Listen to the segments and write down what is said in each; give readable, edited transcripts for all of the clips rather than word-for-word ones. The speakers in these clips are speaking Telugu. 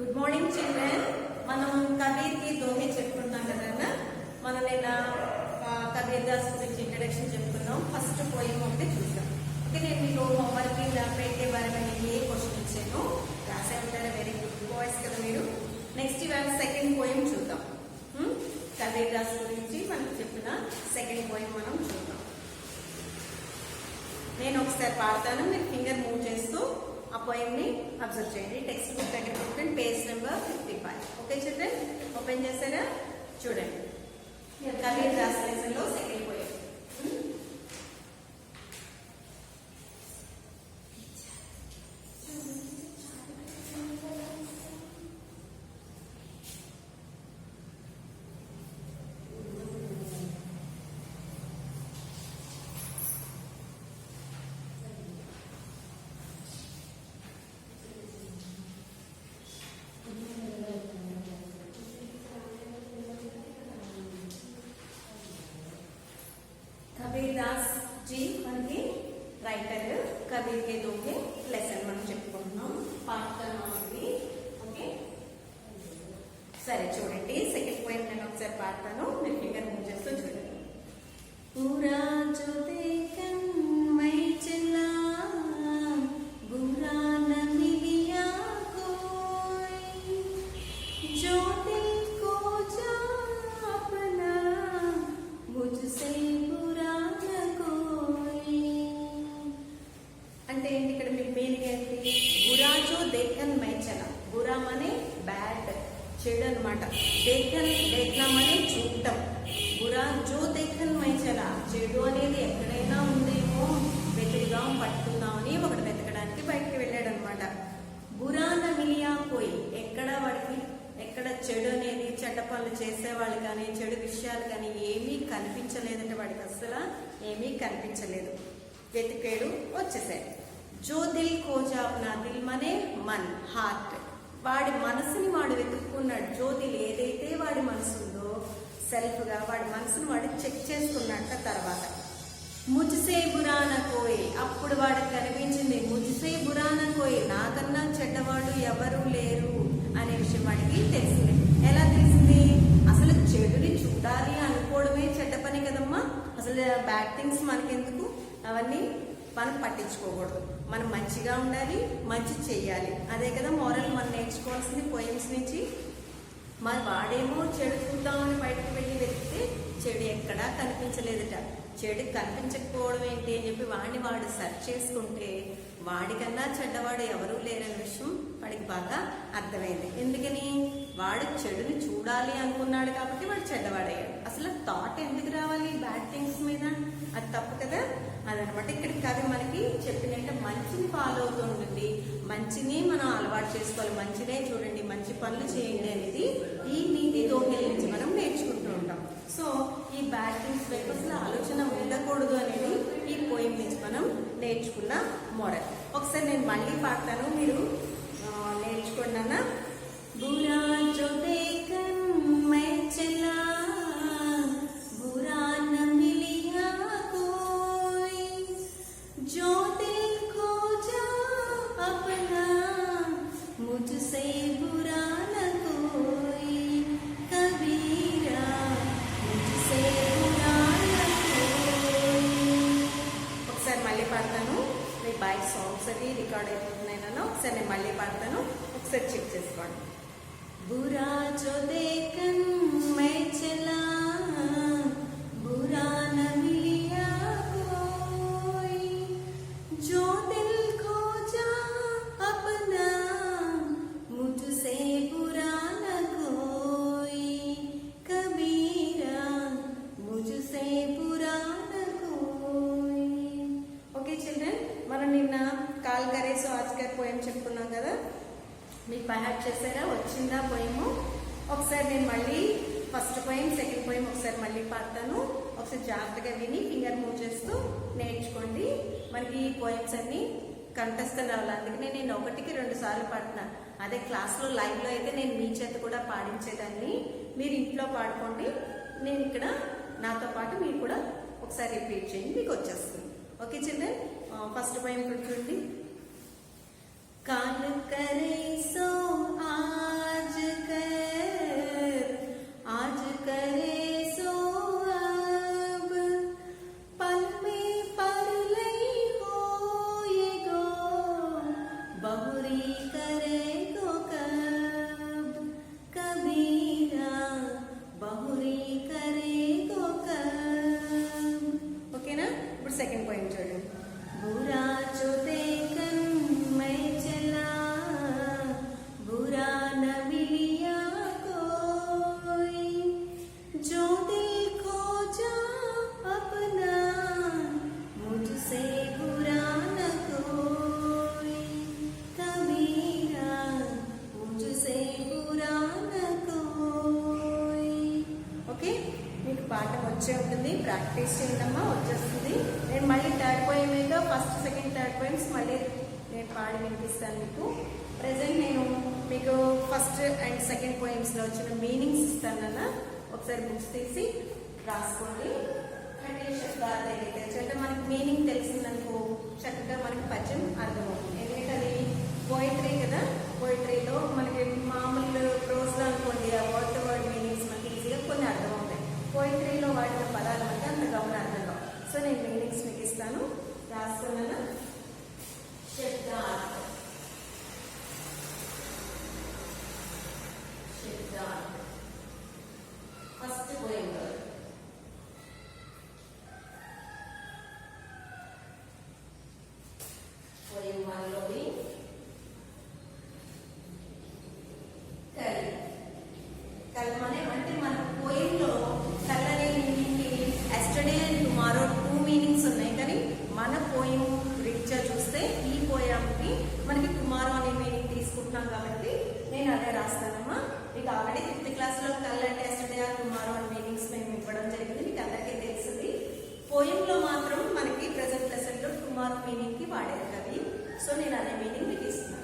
Good morning children. మనం కబీర్ కి దోహే చెప్పుకున్నాం కదా. మనం నిన్న కబీర్ దాస్ గురించి ఇంట్రడక్షన్ చెప్పుకున్నాం. ఫస్ట్ పోయం ఒకటి చూద్దాం. ఓకే, నేను మీకు హోంవర్క్ కింద పెట్టే వారని ఏ క్వశ్చన్ ఇచ్చాను రాసే ఉంటారా? వెరీ గుడ్ బాయ్స్ కదా మీరు. నెక్స్ట్ ఇవాళ సెకండ్ పోయం చూద్దాం. కబీర్ దాస్ గురించి మనకు చెప్పిన సెకండ్ పోయం మనం చూద్దాం. నేను ఒకసారి పాడతాను, మీరు ఫింగర్ మూవ్ చేస్తూ ఆ పోయం ని అబ్జర్వ్ చేయండి. టెక్స్ట్ బుక్ దగ్గర పెట్టుకుని page number 55. Okay children, open చేశారా? చూడండి, కబీర్ దాస్ లెసన్ లో సెకండ్ పోయం. కబీర్ దాస్ జీ మనకి రైటర్. కబీర్ కే దోహే లెసన్ మనం చెప్పుకుంటున్నాం. పాడుతున్నాం ఇది. ఓకే, సరే చూడండి. సెకండ్ పోయం నేను ఒకసారి పాడతాను, మీరు ఫింగర్ మూవ్ చేస్తూ చూడండి. పూరా జో దేఖన్ మై చలా బురా న మిలియా కోయి జో దిల్ కో జా అప్నా ముజ్సే అంటే ఏంటి? ఇక్కడ మీకు మీనింగ్ ఏంటి? బురా జో దేఖన్ మై చలా. బురా మనే బ్యాడ్, చెడు అనమాట. దేఖనా మనే చూడటం. బురా జో దేఖన్ మై చలా, చెడు అనేది ఎక్కడైనా ఉందేమో వెతుకుదాం పట్టుకుందామని ఒకటి వెతకడానికి బయటికి వెళ్ళాడు అనమాట. బురా న మిలియా కోయి, ఎక్కడ చెడు అనేది, చెడ్డ పనులు చేసేవాళ్ళు కానీ చెడు విషయాలు కానీ ఏమీ కనిపించలేదంటే వాడికి అసలు ఏమీ కనిపించలేదు. వెతికాడు, వచ్చేసాడు. జో దిల్ కోజా అప్నా, దిల్ మనే మన్, హార్ట్. వాడి మనసుని వాడు వెతుక్కున్నాడు. జో దిల్, ఏదైతే వాడి మనసు ఉందో సెల్ఫ్ గా వాడి మనసుని వాడు చెక్ చేసుకున్నట్ట. తర్వాత ముజ్సే బురాన కోయి, అప్పుడు వాడికి కనిపించింది ముజ్సే బురాన కోయి, నాకన్నా చెడ్డవాడు ఎవరు లేరు అనే విషయం వాడికి తెలిసింది. ఎలా తెలిసింది? అసలు చెడుని చూడాలి అనుకోవడమే చెడ్డ పని కదమ్మా. అసలు బ్యాడ్ థింగ్స్ మనకెందుకు? అవన్నీ మనం పట్టించుకోకూడదు. మనం మంచిగా ఉండాలి, మంచి చెయ్యాలి. అదే కదా మోరల్ మనం నేర్చుకోవాల్సింది పోయిమ్స్ నుంచి. మరి వాడేమో చెడు చూద్దామని బయటకు వెళ్ళి వెతికితే చెడు ఎక్కడా కనిపించలేదట. చెడు కనిపించకపోవడం ఏంటి అని చెప్పి వాడు సెర్చ్ చేసుకుంటే వాడికన్నా చెడ్డవాడు ఎవరూ లేరనే విషయం వాడికి బాగా అర్థమైంది. ఎందుకని? వాడు చెడుని చూడాలి అనుకున్నాడు కాబట్టి వాడు చెడ్డవాడయ్యాడు. అసలు థాట్ ఎందుకు రావాలి బ్యాడ్ థింగ్స్ మీద? అది తప్పు కదా. అదనమాట ఇక్కడ కవి మనకి చెప్పినట్టే మంచిని ఫాలో అవుతూ ఉంటుంది. మంచిని మనం అలవాటు చేసుకోవాలి. మంచినే చూడండి, మంచి పనులు చేయండి అనేది ఈ నీతి దోహేల నుంచి మనం నేర్చుకుంటూ ఉంటాం. సో ఈ బ్యాడ్ థింగ్స్ వైపు అసలు ఆలోచన ఉండకూడదు అనేది ఈ పోయిం నుంచి మనం నేర్చుకున్న మోరల్. ఒకసారి నేను మళ్ళీ పాడతాను, మీరు నేర్చుకున్నానా? బురా జో దేఖన్ మై చలా బురా న మిలియా కోయి జో దిల్ కో జా అప్నా ముజ్సే బురా న కోయి కబీరా ముజ్సే బురా న కోయి. ఒకసారి మళ్ళీ పాడతాను. మీ బైక్ సాంగ్స్ అవి రికార్డ్ అయిపోతున్నాయి నాన్న. ఒకసారి నేను మళ్ళీ పాడతాను, ఒకసారి చెక్ చేసుకోండి. బురా జో దేఖన్ మై చలా బురా న మిలియా కోయి జో దిల్ ఖో జా అప్నా ముజ్సే బురా న కోయి కబీరా ముజ్సే బురా న కోయి. ఓకే చిల్డ్రన్, మనం నిన్న కాల్ కరే సో ఆజ్ కర్ పోయం చెప్పుకున్నాం కదా. మీకు బైహార్ట్ చేశారా? వచ్చిందా పోయము? ఒకసారి నేను మళ్ళీ ఫస్ట్ పోయం సెకండ్ పోయం ఒకసారి మళ్ళీ పాడతాను. ఒకసారి జాగ్రత్తగా విని ఫింగర్ మూవ్ చేస్తూ నేర్చుకోండి. మనకి ఈ పోయమ్స్ అన్ని కంఠస్థం రావాలి. అందుకనే నేను 1కి 2 సార్లు పాడుతున్నాను. అదే క్లాస్లో లైవ్లో అయితే నేను మీ చేత కూడా పాడించేదాన్ని. మీరు ఇంట్లో పాడుకోండి. నేను ఇక్కడ నాతో పాటు మీరు కూడా ఒకసారి రిపీట్ చేయండి, మీకు వచ్చేస్తుంది. ఓకే చిల్డ్రన్, ఫస్ట్ పోయం చూడండి. काल करे सो आ ప్రాక్టీస్ చేయండమ్మా, వచ్చేస్తుంది. నేను మళ్ళీ థర్డ్ పోయం మీద ఫస్ట్ సెకండ్ థర్డ్ పోయిమ్స్ మళ్ళీ నేను పాడి వినిపిస్తాను మీకు. ప్రజెంట్ నేను మీకు ఫస్ట్ అండ్ సెకండ్ పోయిమ్స్లో వచ్చిన మీనింగ్స్ ఇస్తానన్నా, ఒకసారి బుక్స్ తీసి రాసుకోండి. శబ్దాలు అంటే మనకి మీనింగ్ తెలిసిందనుకో చక్కగా మనకి పద్యం అర్థమవుతుంది. ఎందుకంటే అది పోయిటరీ కదా, పోయిటరీలో మనకి మామూలు ప్రోజ్లో అనుకోండి ఆ వర్డ్ టు వర్డ్ మీనింగ్స్ మనకి ఈజీగా కొన్ని అర్థమవుతాయి. పోయిటరీలో వాడిన పదాలు అంటే అంత గమన అర్థం కావు. సో నేను మీనింగ్స్ మీకు ఇస్తాను, రాసుకున్నాను. శబ్దాలు ఫస్ట్ పోయిం వన్లోని కల్మనే అంటే మన పోయింలో కల్ అనే మీనింగ్కి ఎస్టర్డే అండ్ టుమారో 2 మీనింగ్స్ ఉన్నాయి. కానీ మన పోయం రీత్యా చూస్తే ఈ పోయంకి మనకి టుమారో అనే మీనింగ్ తీసుకుంటున్నాం కాబట్టి నేను అదే రాస్తానమ్మా. మీకు ఆల్రెడీ 5th క్లాస్లో కల్ అంటే ఎస్టర్డే ఆర్ టుమారో అనే మీనింగ్స్ మేము ఇవ్వడం జరిగింది, మీకు అందరికీ తెలిసింది. పోయంలో మాత్రం మనకి ప్రెసెంట్ లెసన్లో టుమారో మీనింగ్కి వాడారు కవి. సో నేను అదే మీనింగ్ మీకు ఇస్తున్నాను.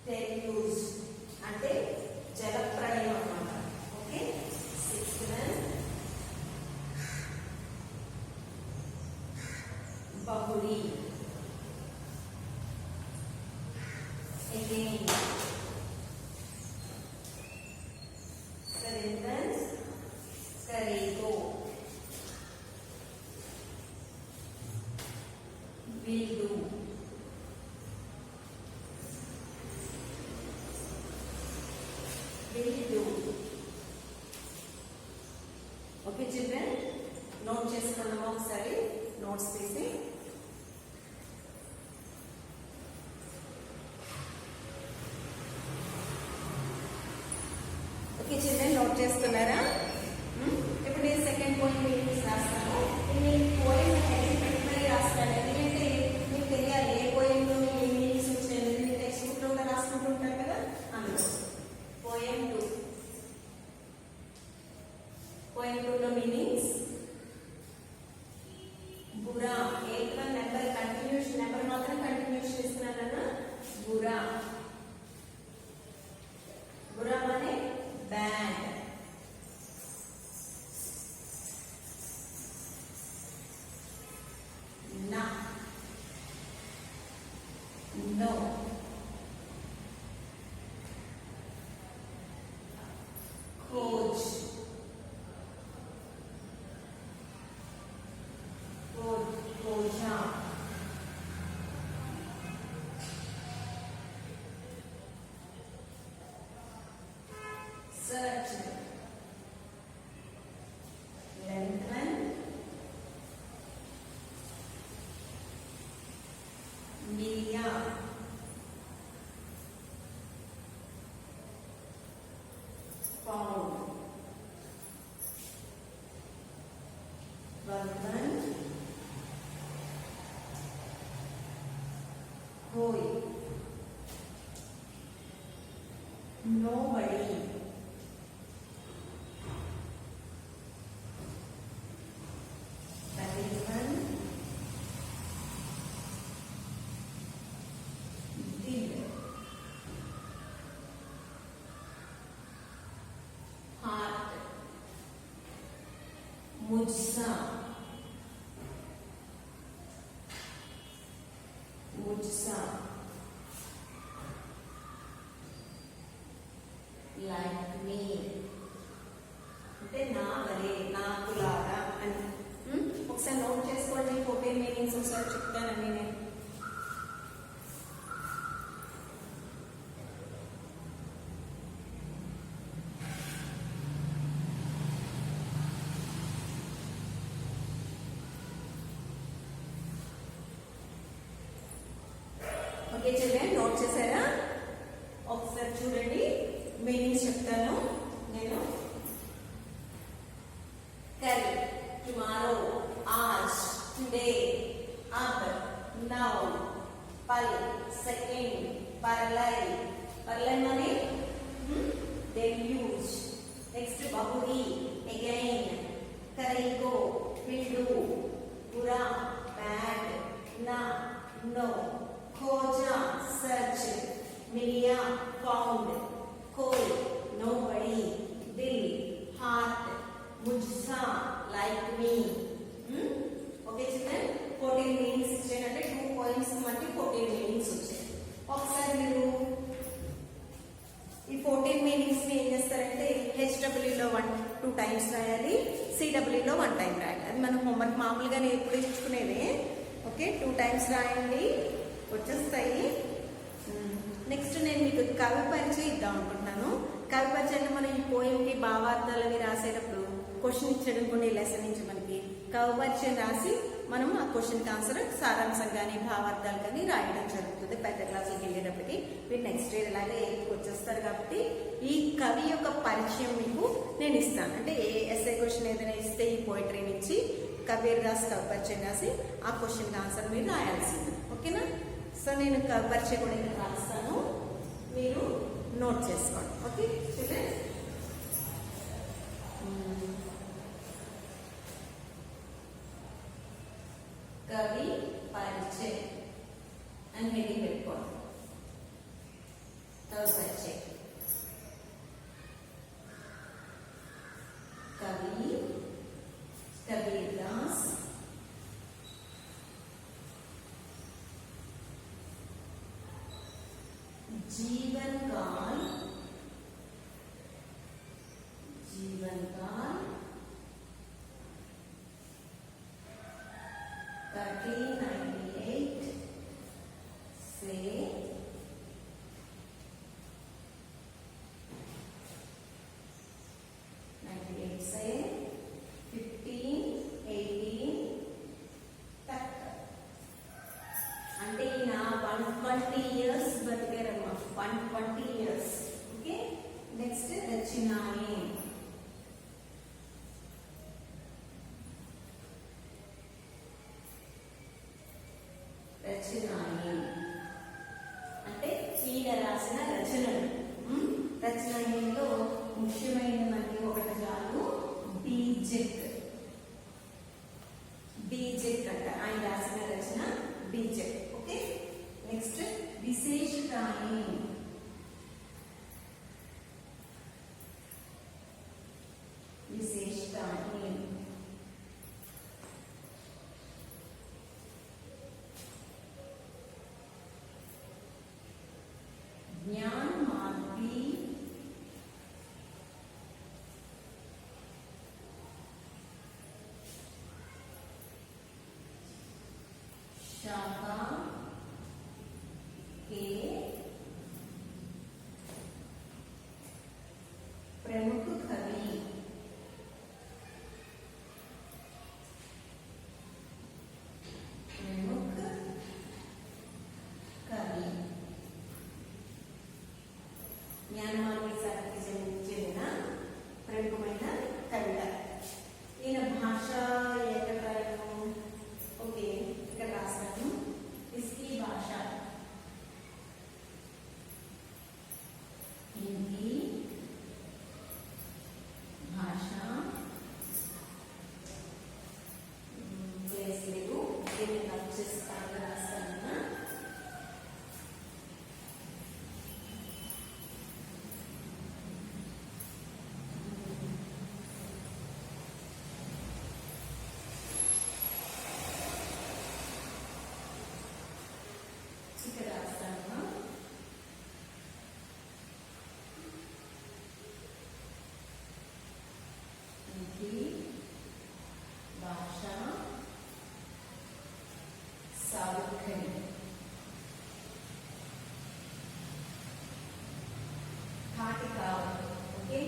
డెల్యూజ్ అంటే జలప్రళయం అన్నమాట. ఓకే, 6th వన్ బహుళి. అగైన్ 7th వన్ కరేగో. వీడు ఓకే చిల్డ్రన్, నోట్ చేసుకున్నామా ఒకసారి నోట్స్ తీసి. ఓకే చిల్డ్రన్, నోట్ చేసుకున్నారా? ఇప్పుడు నేను సెకండ్ పోయిం మీనింగ్స్ రాస్తాను. నేను పోయిం పెట్టుబడి రాస్తాను, ఎందుకంటే మీకు తెలియాలి ఏ పోయింలో ఏ మీనింగ్స్ వచ్చాయి. టెక్స్ట్ బుక్ లో రాసుకుంటూ ఉంటారు కదా, అందులో పోయం 2. పోయం 2లో మీనింగ్స్ బురా. 8th one number continuation, number మాత్రం కంటిన్యూషన్ ఇస్తున్నానన్నా. బురా, బురా అంటే బ్యాడ్. నా, నో. కోచ్, కోజా. search. 11th one media. found. 12th one Boy. Nobody. That is one. Did. Heart. Mujhsa. Mujhsa. Meanings ఒకసారి చెప్తానండి నేను. ఓకే చిల్డ్రన్, నోట్ చేశారా? ఒకసారి చూడండి, మీనింగ్స్ చెప్తాను నేను. कल, tomorrow, आज, today, अब, now, पल, second, परलय, परलय माने then use. Next Bahuri, again, करेगो, will do, बुरा, bad, ना, no, खोजा, search, मिलिया, found, कोई, nobody, दिल, heart, मुझसा, like me. Okay children, 14 meanings ఇచ్చానంటే 2 points మనకి 14 మీనింగ్స్ వచ్చాయి. ఒకసారి మీరు ఈ 14 మీనింగ్స్ ని ఏం చేస్తారంటే HW లో 2 టైమ్స్ రాయాలి, CW లో 1 టైం రాయాలి. అది మనం హోంవర్క్ మామూలుగానే ఎప్పుడు ఇచ్చుకునేదే. ఓకే, 2 టైమ్స్ రాయండి, వచ్చేస్తాయి. నెక్స్ట్ నేను మీకు కవి పరిచయం ఇద్దాం అనుకుంటున్నాను. కవి పరిచయం మనం ఈ పోయంకి భావార్థాలు అవి రాసేటప్పుడు క్వశ్చన్ ఇచ్చాడు అనుకోండి, లెసన్ నుంచి మనకి కవి పరిచయం రాసి మనం ఆ క్వశ్చన్కి ఆన్సర్ సారాంశం కానీ భావార్థాలు కానీ రాయడం జరుగుతుంది. పెద్ద క్లాసులకు వెళ్ళేటప్పటికి మీరు నెక్స్ట్ ఇయర్ ఇలాగే వచ్చేస్తారు కాబట్టి ఈ కవి యొక్క పరిచయం మీకు నేను ఇస్తాను. అంటే ఏ ఎస్ఏ క్వశ్చన్ ఏదైనా ఇస్తే ఈ పోయిటరీ నుంచి కబీర్ దాస్ కవి పరిచయం రాసి ఆ క్వశ్చన్కి ఆన్సర్ మీరు రాయాల్సింది. ఓకేనా? సో నేను కవి పరిచయం కూడా ఇక్కడ రాస్తాను, మీరు నోట్ చేసుకోండి. ఓకే చిల్డ్రన్, కవి పరిచయం అని హెడింగ్ పెట్టుకోండి. కవి పరిచయం, కవి కబీర్ దాస్ जीवन काल 1398 से 1518 तक అంటే ఈయన 120 years బతికారమ్మా, 120 years. ఓకే, నెక్స్ట్ రచనాయే, రచనాయే అంటే ఈయన రాసిన రచనలు. రచనాయలో ముఖ్యమైన మనకి ఒకటి చాలు, బీజక్. బీజక్ అంట ఆయన రాసిన రచన బీజక్. ఓకే, నెక్స్ట్ విశేషతాయే, విశేషతాయే ज्ञान मार्गी शाखा के प्रमुख कवि, प्रमुख कवि జ్ఞానమార్గి శాఖకి చెందిన ప్రముఖమైన కవిత. ఈయన భాష ఎక్కడ రాయను? ఓకే, ఇక్కడ రాస్తాను. इसकी भाषा हिंदी भाषा प्लेस లేదు, దీన్ని కట్ చేస్తాను, రాస్తాను. ఇక్కడ రాస్తాను. हिंदी भाषा సావిత్రి. ధాటి కావాలి. ఓకే,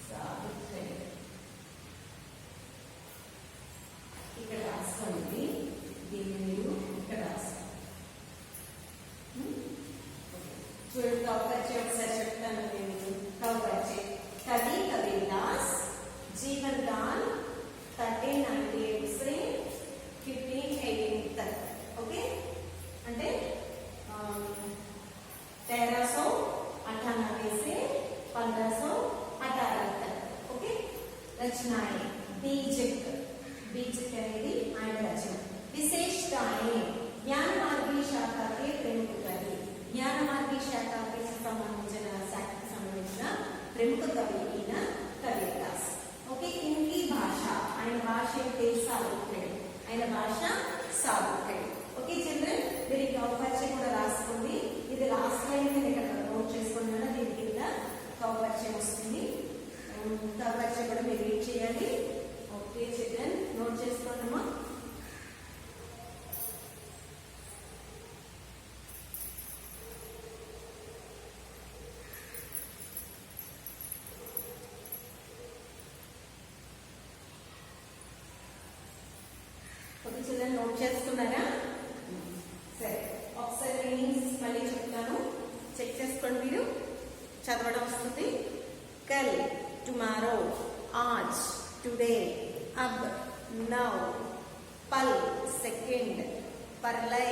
సావిత్రి. ఇక్కడ రాసుకోండి, దీన్ని మీరు ఇక్కడ రాసుకోండి. చూడండి, కవపరిచే ఒకసారి చెప్తాను నేను. కవపరిచే कवि कबीरदास जीवन दान 1398 से 1518 तक. ओके, అంటే 1398 से 1518 तक. ओके, रचनाएं. बीजक, बीजक అనేది ఆయన రచన. विशेषताएं, ज्ञान मार्गी शाखा के प्रमुख कवि. ज्ञान मार्गी शाखा के संबंधिంచిన శాఖకు సంబంధించిన प्रमुख कवि कबीरदास. ओके, इनकी भाषा, ఆయన భాష ఏంటి? సావిత్రి. ఆయన భాష సావిత్రి. ఓకే చిల్డ్రన్, మీరు ఈ కవపరిచయం కూడా రాసుకోండి. ఇది లాస్ట్ లైన్ నేను ఇక్కడ నోట్ చేసుకోండి కదా, దీని కింద కవపరిచయం వస్తుంది. కవపరిచయం కూడా మీరు రీడ్ చేయాలి. ఓకే చిల్డ్రన్, నోట్ చేసుకోండమ్మా. చిల్డ్రన్ నోట్ చేస్తున్నారా? సరే, ఒకసారి మీనింగ్స్ మళ్ళీ చెప్తాను, చెక్ చేసుకోండి. మీరు చదవడం వస్తుంది. కల్ టుమారో, ఆజ్ టుడే, అబ్ నౌ, పల్ సెకండ్, పర్లై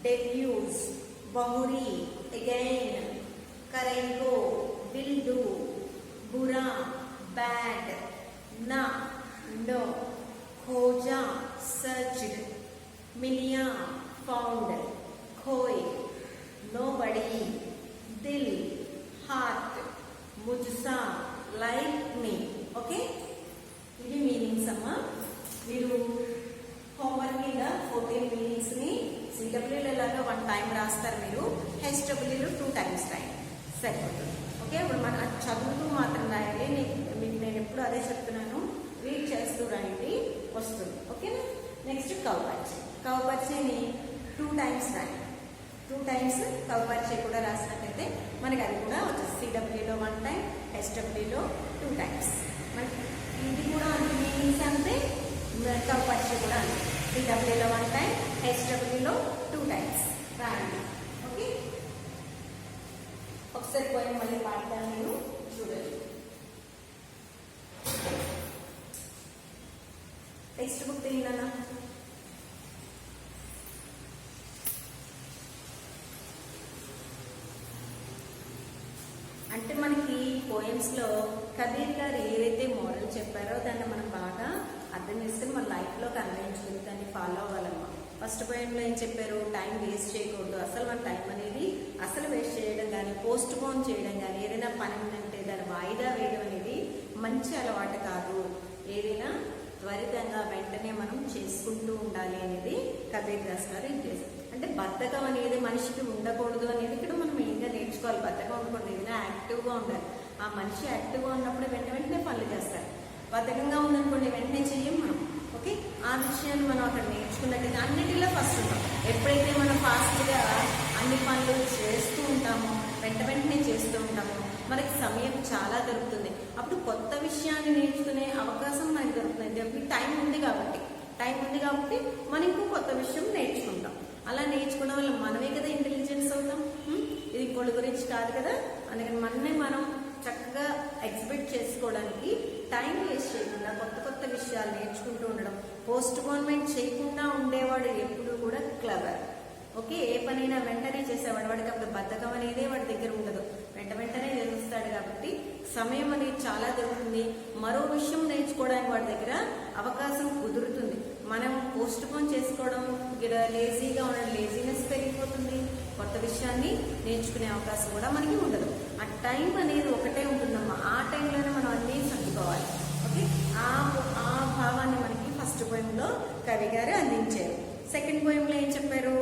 డెబ్యూస్, బహురీ అగైన్, కరేగో విల్ డూ, बुरा बैड, ना नो, खोजा सर्च्ड, मिलिया फाउंड, खोए नोबडी, दिल हार्ट, मुझसा लाइक मी. ఓకే, ఇది మీనింగ్స్ అమ్మా. మీరు హోంవర్క్ మీద 14 మీనింగ్స్ ని సిడబ్ల్యూలో లాగా 1 టైం రాస్తారు, మీరు హెచ్డబ్ల్యూలో 2 టైమ్స్ రాయండి, సరిపోతుంది. ఓకే, ఇప్పుడు మన చదువుతూ మాత్రం రాయాలి. మీకు నేను ఎప్పుడు అదే చెప్తున్నాను, రీడ్ చేస్తూ రాయండి, వస్తుంది. ఓకేనా? నెక్స్ట్ కవపరిచయం. కవపరిచయని 2 టైమ్స్ రాయండి. 2 టైమ్స్ కవపరిచయం కూడా రాసినట్లయితే మనకి అది కూడా వచ్చేసి సిడబ్ల్యూలో 1 టైం, హెచ్డబ్ల్యూలో 2 టైమ్స్. మనకి ఇది కూడా అంతే, మీనింగ్స్ అంతే, కవపరిచయం కూడా అంతే. సిడబ్ల్యూలో 1 టైం, హెచ్డబ్ల్యూలో 2 టైమ్స్ రాయండి. ఓకే, ఒకసారి పోయి మళ్ళీ పాడతాను నేను, చూడండి. టెక్స్ట్ బుక్ తీయనా? అంటే మనకి పోయమ్స్ లో కబీర్ గారు ఏదైతే మోరల్ చెప్పారో దాన్ని మనం బాగా అర్థం చేసుకుని మన లైఫ్ లోకి అన్వయించుకుని దాన్ని ఫాలో అవ్వాలమ్మా. ఫస్ట్ పోయంలో ఏం చెప్పారు? టైం వేస్ట్ చేయకూడదు. అసలు మన టైం అనేది అసలు వేస్ట్ చేయడం కానీ, పోస్ట్ పోన్ చేయడం కానీ, ఏదైనా పని ఉందంటే దాన్ని వాయిదా వేయడం అనేది మంచి అలవాటు కాదు. ఏదైనా త్వరితంగా వెంటనే మనం చేసుకుంటూ ఉండాలి అనేది కబీర్ దాస్ గారు ఉద్దేశం. అంటే బద్ధకం అనేది మనిషికి ఉండకూడదు అనేది ఇక్కడ మనం మెయిన్గా నేర్చుకోవాలి. బద్ధకం ఉండకూడదు, ఏదైనా యాక్టివ్గా ఉండాలి. ఆ మనిషి యాక్టివ్గా ఉన్నప్పుడు వెంటనే పనులు చేస్తారు. బద్ధకంగా ఉందనుకోండి, వెంటనే చెయ్యం మనం. ఓకే, ఆ విషయాన్ని మనం అక్కడ నేర్చుకున్నట్టయితే అన్నిటిలో ఫస్ట్ ఉంటాం. ఎప్పుడైతే మనం ఫాస్ట్గా అన్ని పనులు చేస్తూ ఉంటామో, వెంటనే చేస్తూ ఉంటామో, మనకి సమయం చాలా దొరుకుతుంది. అప్పుడు కొత్త విషయాన్ని నేర్చుకునే అవకాశం మనకి దొరుకుతుంది. టైం ఉంది కాబట్టి మనం ఇంకో కొత్త విషయం నేర్చుకుంటాం. అలా నేర్చుకోవడం వల్ల మనమే కదా ఇంటెలిజెన్స్ అవుతాం. ఇది ఇంకోళ్ళ గురించి కాదు కదా. అందుకని మనమే మనం చక్కగా ఎగ్జిబిట్ చేసుకోవడానికి టైం వేస్ట్ చేయకుండా కొత్త విషయాలు నేర్చుకుంటూ ఉండడం, పోస్ట్ పోన్మెంట్ చేయకుండా ఉండేవాడు ఎప్పుడు కూడా క్లవర్. ఓకే, ఏ పనైనా వెంటనే చేసేవాడు. వాడికి అప్పుడు బద్ధకం అనేదే వాడి దగ్గర ఉండదు, వెంటనే తెలుస్తాడు. కాబట్టి సమయం అనేది చాలా దొరుకుతుంది. మరో విషయం నేర్చుకోవడానికి వాడి దగ్గర అవకాశం కుదురుతుంది. మనం పోస్ట్ పోన్ చేసుకోవడం, లేజీగా ఉండడం, లేజీనెస్ పెరిగిపోతుంది. కొత్త విషయాన్ని నేర్చుకునే అవకాశం కూడా మనకి ఉండదు. ఆ టైం అనేది ఒకటే ఉంటుందమ్మా. ఆ టైంలోనే మనం అన్నీ సర్దుకోవాలి. ఓకే, ఆ భావాన్ని మనకి ఫస్ట్ పోయంలో కవి గారు అందించారు. సెకండ్ పోయంలో ఏం చెప్పారు?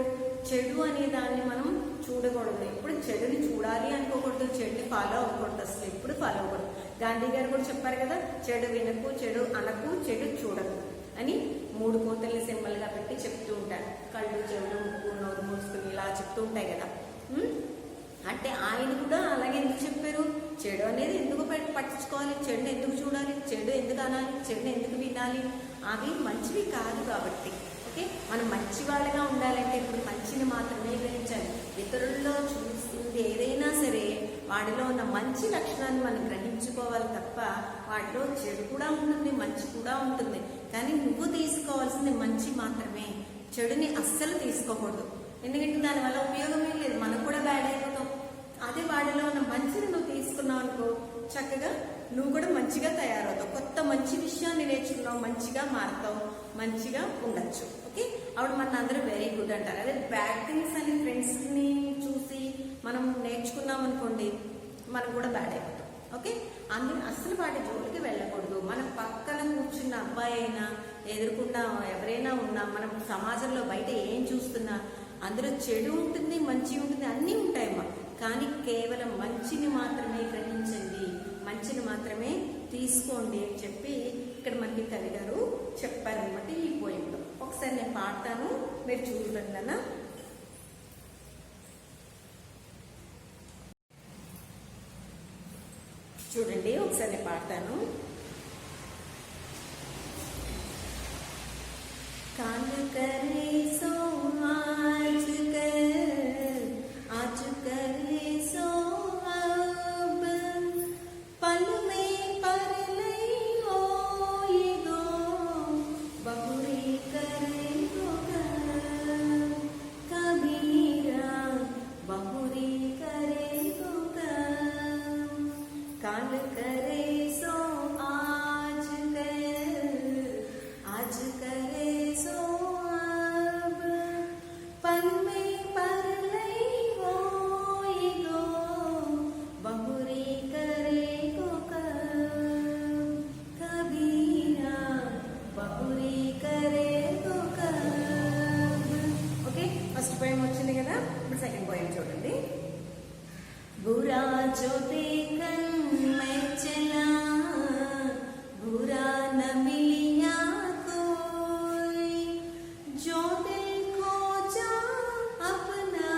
చెడు అనే దాన్ని మనం చూడకూడదు. ఎప్పుడు చెడుని చూడాలి అనుకోకూడదు, చెడుని ఫాలో అవ్వకూడదు, అసలు ఎప్పుడు ఫాలో అవ్వకూడదు. గాంధీ గారు కూడా చెప్పారు కదా, చెడు వినకు, చెడు అనకు, చెడు చూడకు అని 3 కోతల్ని సింబల్గా పెట్టి చెప్తూ ఉంటారు. కళ్ళు చెవులు ముక్కు నోరు మూసుకుని ఇలా చెప్తూ ఉంటాయి కదా. అంటే ఆయన కూడా అలాగే ఎందుకు చెప్పారు? చెడు అనేది ఎందుకు పట్టించుకోవాలి, చెడుని ఎందుకు చూడాలి, చెడు ఎందుకు అనాలి, చెడుని ఎందుకు వినాలి, అవి మంచివి కాదు కాబట్టి. ఓకే, మనం మంచి వాళ్ళగా ఉండాలంటే ఇప్పుడు మంచిని మాత్రమే గ్రహించాలి. ఇతరుల్లో చూస్తుంది ఏదైనా సరే వాడిలో ఉన్న మంచి లక్షణాన్ని మనం గ్రహించుకోవాలి తప్ప వాటిలో చెడు కూడా ఉంటుంది, మంచి కూడా ఉంటుంది. కానీ నువ్వు తీసుకోవాల్సింది మంచి మాత్రమే, చెడుని అస్సలు తీసుకోకూడదు. ఎందుకంటే దానివల్ల ఉపయోగమే లేదు, మనం కూడా బ్యాడ్ అయిపోతాం. అదే వాడిలో ఉన్న మంచిని నువ్వు తీసుకున్నావు అనుకో, చక్కగా నువ్వు కూడా మంచిగా తయారవుతావు, కొత్త మంచి విషయాన్ని నేర్చుకున్నావు, మంచిగా మారుతావు, మంచిగా ఉండొచ్చు. ఓకే, అప్పుడు మన అందరూ వెరీ గుడ్ అంటారు. అదే బ్యాడ్ థింగ్స్ అని ఫ్రెండ్స్ని చూసి మనం నేర్చుకున్నాం అనుకోండి, మనం కూడా బ్యాడ్ అయిపోతాం. ఓకే, అందుకని అస్సలు వాటి జోలికి వెళ్ళకూడదు. మన పక్కన కూర్చున్న అబ్బాయి అయినా ఎదుర్కొన్నా ఎవరైనా ఉన్నా, మనం సమాజంలో బయట ఏం చూస్తున్నా అందులో చెడు ఉంటుంది, మంచి ఉంటుంది, అన్నీ ఉంటాయమ్మా. కానీ కేవలం మంచిని మాత్రమే గ్రహించండి, మంచిని మాత్రమే తీసుకోండి అని చెప్పి ఇక్కడ మనకి కవి గారు చెప్పారనమాట ఈ పోయంలో. ఒకసారి నేను పాడతాను, మీరు చూడండి అన్న. చూడండి, ఒకసారి నేను పాడతాను. कान करे सो आज करे सो अब, पल में पर नहीं हो ये दो, बहुरी करे तो कबीरा, बहुरी करे तो कान करे सो आज करे सो अब, पल में पर नहीं हो ये दो, बहुरी करे को कबीरा, बहुरी करे को ఓకే, ఫస్ట్ పోయం వచ్చింది కదా. ఇప్పుడు సెకండ్ పోయం చూడండి. बुरा जो देखन मैं चला, बुरा न मिलिया कोई, जो दिल खोजा अपना,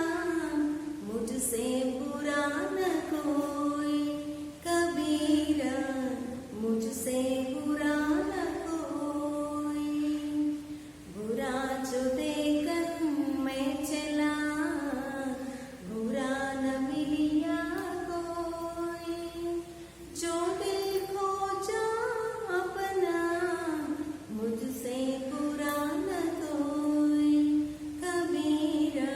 मुझसे बुरा न कोई, कबीरा मुझसे बुरा न कोई, बुरा जो देखन मैं चला, बुरा न मिलिया कोई, जो दिल खोजा अपना, मुझसे बुरा न कोई, कबीरा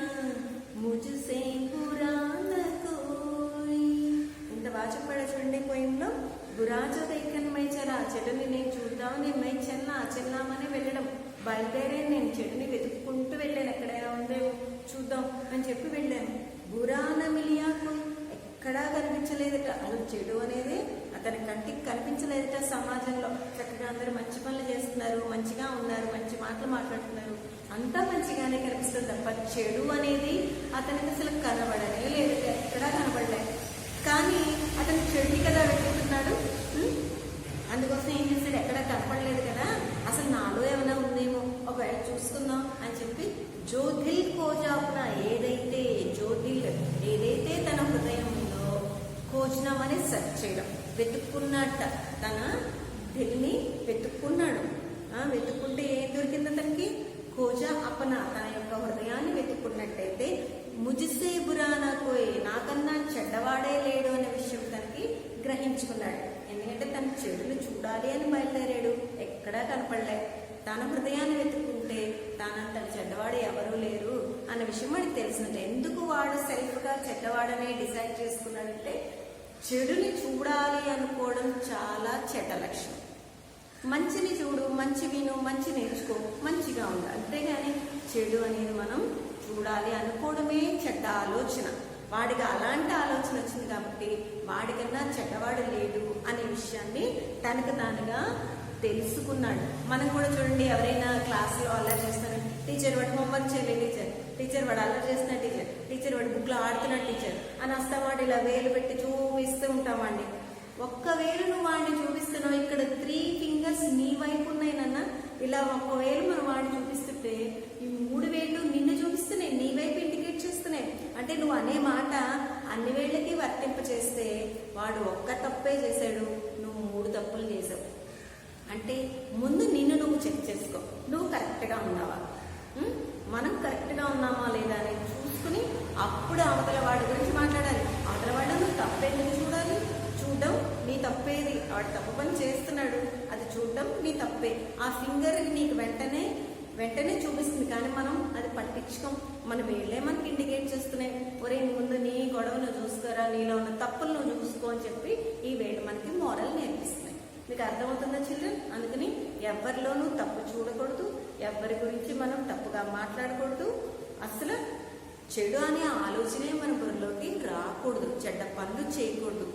मुझसे बुरा न कोई. ఇంత బాగా చెప్పాడు చూడండి పోయంలో. బురాజో దేకన్ మై చలా, చెడుని నేను చూద్దాం నేను మై చెల్లామని వెళ్ళడం, బయలుదేరే నేను చెడుని వెతుక్కుంటూ వెళ్ళాను, ఎక్కడైనా ఉందేమో చూద్దాం అని చెప్పి వెళ్ళాను. బురాన మిలియాకు, ఎక్కడా కనిపించలేదట. అసలు చెడు అనేది అతని కంటికి కనిపించలేదట. సమాజంలో చక్కగా అందరూ మంచి పనులు చేస్తున్నారు, మంచిగా ఉన్నారు, మంచి మాటలు మాట్లాడుతున్నారు, అంతా మంచిగానే కనిపిస్తుంది తప్ప చెడు అనేది అతనికి అసలు కనబడనే లేదట, ఎక్కడా కనబడలేదు. కానీ అతను చెడుని కదా వెతుకుతున్నాడు. అందుకోసం ఏం చేశాడు, ఎక్కడా కనపడలేదు కదా, అసలు నాలో ఏమైనా ఉందేమో ఒకవేళ చూసుకుందాం అని చెప్పి జో దిల్ ఖోజాపున, ఏదైతే తన హృదయం ఉందో ఖోజనామని సెర్చ్ చేయడం, వెతుక్కున్నట్ట, తన దిల్ని వెతుక్కున్నాడు. వెతుక్కుంటే ఏం దొరికింది అతనికి? ఖోజా అపన, తన యొక్క హృదయాన్ని వెతుక్కున్నట్టయితే ముజిసే బురానా కోయ్, నాకన్నా చెడ్డవాడే లేడు అనే విషయం తనకి గ్రహించుకున్నాడు. ఎందుకంటే తన చెడును చూడాలి అని బయలుదేరాడు, ఎక్కడా కనపడలే. తన హృదయాన్ని వెతుక్కుంటే తానంత చెడ్డవాడు ఎవరూ లేరు అన్న విషయం వాడికి తెలిసినట్టు. ఎందుకు వాడు సెల్ఫ్గా చెడ్డవాడనే డిసైడ్ చేసుకున్నాడంటే, చెడుని చూడాలి అనుకోవడం చాలా చెడ్డ లక్షణం. మంచిని చూడు, మంచి విను, మంచి నేర్చుకో, మంచిగా ఉండాలి. అంతేగాని చెడు అనేది మనం చూడాలి అనుకోవడమే చెడ్డ ఆలోచన. వాడికి అలాంటి ఆలోచన వచ్చింది కాబట్టి వాడికన్నా చెడ్డవాడు లేడు అనే విషయాన్ని తనకు తానుగా తెలుసుకున్నాడు. మనం కూడా చూడండి, ఎవరైనా క్లాసులో అల్లరి చేస్తారు, టీచర్ వాడు హోంవర్క్ చేయలేదు, టీచర్ వాడు అల్లరి చేస్తున్నా, టీచర్ వాడు బుక్లో ఆడుతున్నా టీచర్ అని వస్తావాడు ఇలా వేలు పెట్టి చూపిస్తూ ఉంటామండి. ఒక్కవేళ నువ్వు వాడిని చూపిస్తున్నావు, ఇక్కడ 3 ఫింగర్స్ నీ వైపు ఉన్నాయినన్నా, ఇలా ఒక్కవేళ మనం వాడిని చూపిస్తుంటే ఈ అంటే నువ్వు అనే మాట అన్ని వేళ్ళకి వర్తింప చేస్తే వాడు ఒక్క తప్పే చేశాడు, నువ్వు 3 తప్పులు చేసావు. అంటే ముందు నిన్ను నువ్వు చెక్ చేసుకో, నువ్వు కరెక్ట్గా ఉన్నావా, మనం కరెక్ట్గా ఉన్నామా లేదా అనేది చూసుకుని అప్పుడు అవతల వాడి గురించి మాట్లాడాలి. అవతల వాడు నువ్వు తప్పేందుకు చూడాలి, చూడడం నీ తప్పేది, వాడు తప్పు పని చేస్తున్నాడు అది చూడడం నీ తప్పే. ఆ ఫింగర్ నీకు వెంటనే చూపిస్తుంది, కానీ మనం అది పట్టించుకోం. మన వేళ్ళే మనకి ఇండికేట్ చేస్తున్నాయి, ఒరే ముందు నీ గొడవ నువ్వు చూసుకోరా, నీలో ఉన్న తప్పులు నువ్వు చూసుకో అని చెప్పి ఈ వేళ్ళు మనకి మోరల్ నేర్పిస్తున్నాయి. మీకు అర్థమవుతుందా చిల్డ్రన్? అందుకని ఎవరిలోనూ తప్పు చూడకూడదు, ఎవరి గురించి మనం తప్పుగా మాట్లాడకూడదు, అసలు చెడు అనే ఆలోచనే మన బుర్రలోకి రాకూడదు, చెడ్డ పనులు చేయకూడదు.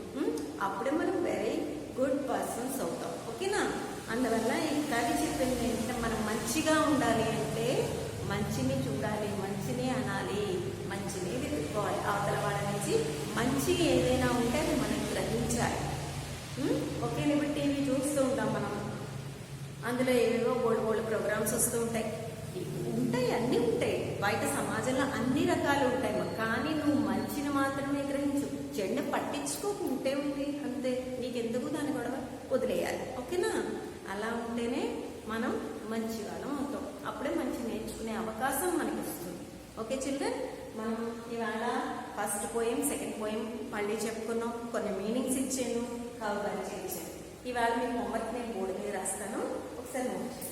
అప్పుడే మనం వెరీ గుడ్ పర్సన్స్ అవుతాం. ఓకేనా? అందువల్ల ఈ కవి చెప్పింది ఏంటంటే మనం మంచిగా ఉండాలి అంటే మంచిని చూడాలి, మంచిని అనాలి, మంచిని వెతుక్కోవాలి. అవతల వాళ్ళ నుంచి మంచి ఏదైనా ఉంటే అది మనం గ్రహించాలి. ఓకే, ఇప్పుడు టీవీ చూస్తూ ఉంటాం మనం, అందులో ఏవేవో బోల్డ్ ప్రోగ్రామ్స్ వస్తూ ఉంటాయి, అన్నీ ఉంటాయి, బయట సమాజంలో అన్ని రకాలు ఉంటాయి. కానీ నువ్వు మంచిని మాత్రమే గ్రహించు, చెడ్డ పట్టించుకోకుంటే ఉంది అంతే, నీకెందుకు దాన్ని గొడవ వదిలేయాలి. ఓకేనా? అలా ఉంటేనే మనం మంచి వాళ్ళం అవుతాం, అప్పుడే మంచి నేర్చుకునే అవకాశం మనకి వస్తుంది. ఓకే చిల్డ్రన్, మనం ఇవాళ ఫస్ట్ పోయం సెకండ్ పోయం మళ్ళీ చెప్పుకున్నాం, కొన్ని మీనింగ్స్ ఇచ్చాను, కవర్ చేయించాను. ఇవాళ మీకు హోంవర్క్ నేను బోర్డు మీద రాస్తాను, ఒకసారి నోట్ చేస్తాను.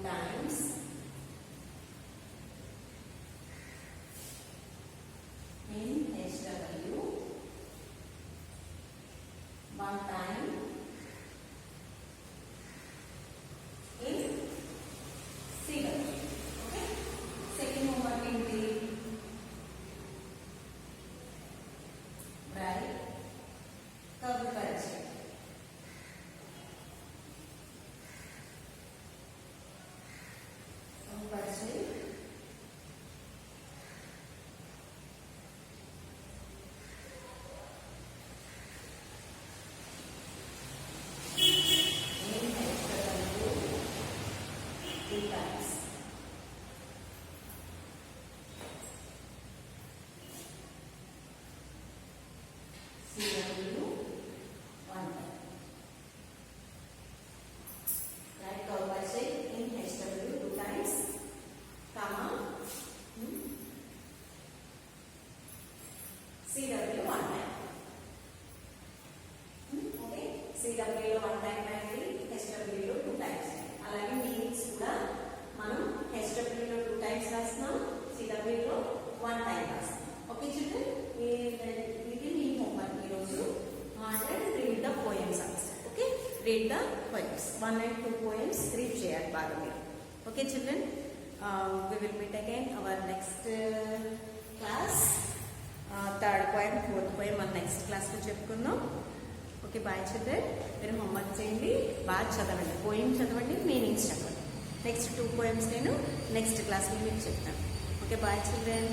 Times in HW, 1 time in CW. Okay, second homework in the right curve culture. CW 1 time. Okay, CW లో 1 time అయింది, HW లో 2 times. అలాగే మీనింగ్స్ కూడా మనం HW లో 2 times రాస్తున్నాం, CW లో 1 time రాస్తున్నాం. ఓకే చిల్డ్రన్, ఇది మీ హోంవర్క్ ఈరోజు. Read the poems answer. Okay, read the poems 1 and 2 poems read చేయాలి బాగా మీరు. Okay children, we will meet again our next class. Third poem fourth poem మన నెక్స్ట్ క్లాస్లో చెప్పుకుందాం. Okay, bye children. మీరు హోంవర్క్ చేయండి, బాగా చదవండి, పోయం చదవండి, మీనింగ్స్ చదవండి. నెక్స్ట్ 2 పోయమ్స్ నేను నెక్స్ట్ క్లాస్లో మీకు చెప్తాను. Okay, bye children.